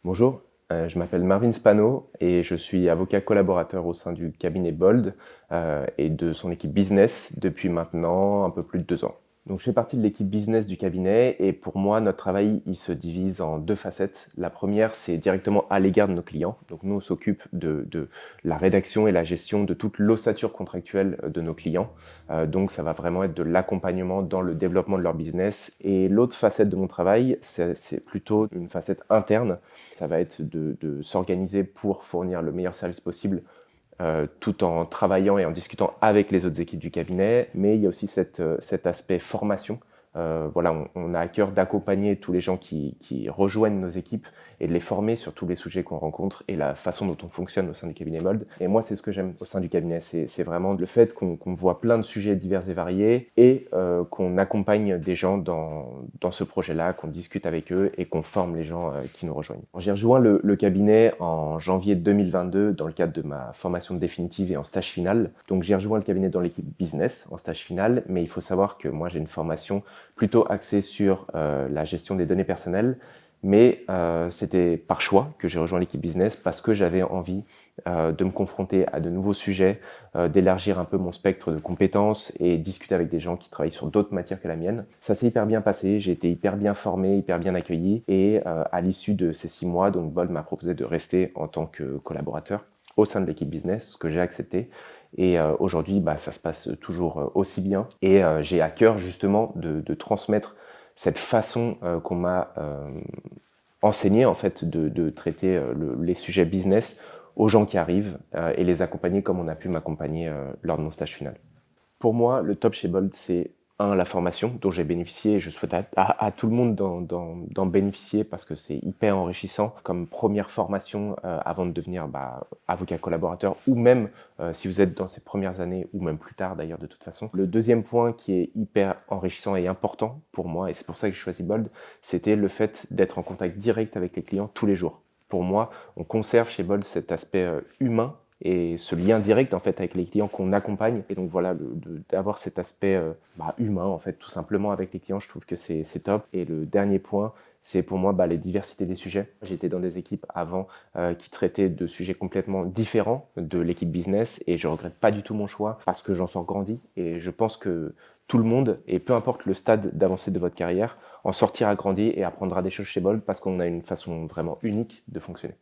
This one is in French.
Bonjour, je m'appelle Marvin Spano et je suis avocat collaborateur au sein du cabinet Bold et de son équipe business depuis maintenant un peu plus de 2 ans. Donc je fais partie de l'équipe business du cabinet et pour moi, notre travail, il se divise en 2 facettes. La première, c'est directement à l'égard de nos clients. Donc nous, on s'occupe de la rédaction et la gestion de toute l'ossature contractuelle de nos clients. Donc ça va vraiment être de l'accompagnement dans le développement de leur business. Et l'autre facette de mon travail, c'est plutôt une facette interne. Ça va être de s'organiser pour fournir le meilleur service possible tout en travaillant et en discutant avec les autres équipes du cabinet. Mais il y a aussi cet aspect formation. Voilà, on a à cœur d'accompagner tous les gens qui rejoignent nos équipes et de les former sur tous les sujets qu'on rencontre et la façon dont on fonctionne au sein du cabinet Mold. Et moi, c'est ce que j'aime au sein du cabinet, c'est vraiment le fait qu'on voit plein de sujets divers et variés et qu'on accompagne des gens dans ce projet-là, qu'on discute avec eux et qu'on forme les gens qui nous rejoignent. J'ai rejoint le cabinet en janvier 2022 dans le cadre de ma formation définitive et en stage final. Donc j'ai rejoint le cabinet dans l'équipe business en stage final, mais il faut savoir que moi j'ai une formation plutôt axée sur la gestion des données personnelles, mais c'était par choix que j'ai rejoint l'équipe business parce que j'avais envie de me confronter à de nouveaux sujets, d'élargir un peu mon spectre de compétences et discuter avec des gens qui travaillent sur d'autres matières que la mienne. Ça s'est hyper bien passé, j'ai été hyper bien formé, hyper bien accueilli et à l'issue de ces 6 mois, donc Bold m'a proposé de rester en tant que collaborateur au sein de l'équipe business, ce que j'ai accepté. Et aujourd'hui, ça se passe toujours aussi bien. Et j'ai à cœur justement de transmettre cette façon qu'on m'a enseignée en fait de traiter les sujets business aux gens qui arrivent et les accompagner comme on a pu m'accompagner lors de mon stage final. Pour moi, le top chez Bold, c'est la formation dont j'ai bénéficié et je souhaite à tout le monde d'en bénéficier parce que c'est hyper enrichissant comme première formation avant de devenir avocat collaborateur ou même si vous êtes dans ces premières années ou même plus tard d'ailleurs de toute façon. Le deuxième point qui est hyper enrichissant et important pour moi et c'est pour ça que j'ai choisi Bold, c'était le fait d'être en contact direct avec les clients tous les jours. Pour moi, on conserve chez Bold cet aspect humain et ce lien direct en fait avec les clients qu'on accompagne et donc voilà d'avoir cet aspect humain en fait tout simplement avec les clients, je trouve que c'est top. Et le dernier point, c'est pour moi les diversités des sujets. J'étais dans des équipes avant qui traitaient de sujets complètement différents de l'équipe business et je regrette pas du tout mon choix parce que j'en sors grandi et je pense que tout le monde, et peu importe le stade d'avancée de votre carrière, en sortira grandi et apprendra des choses chez Bold parce qu'on a une façon vraiment unique de fonctionner.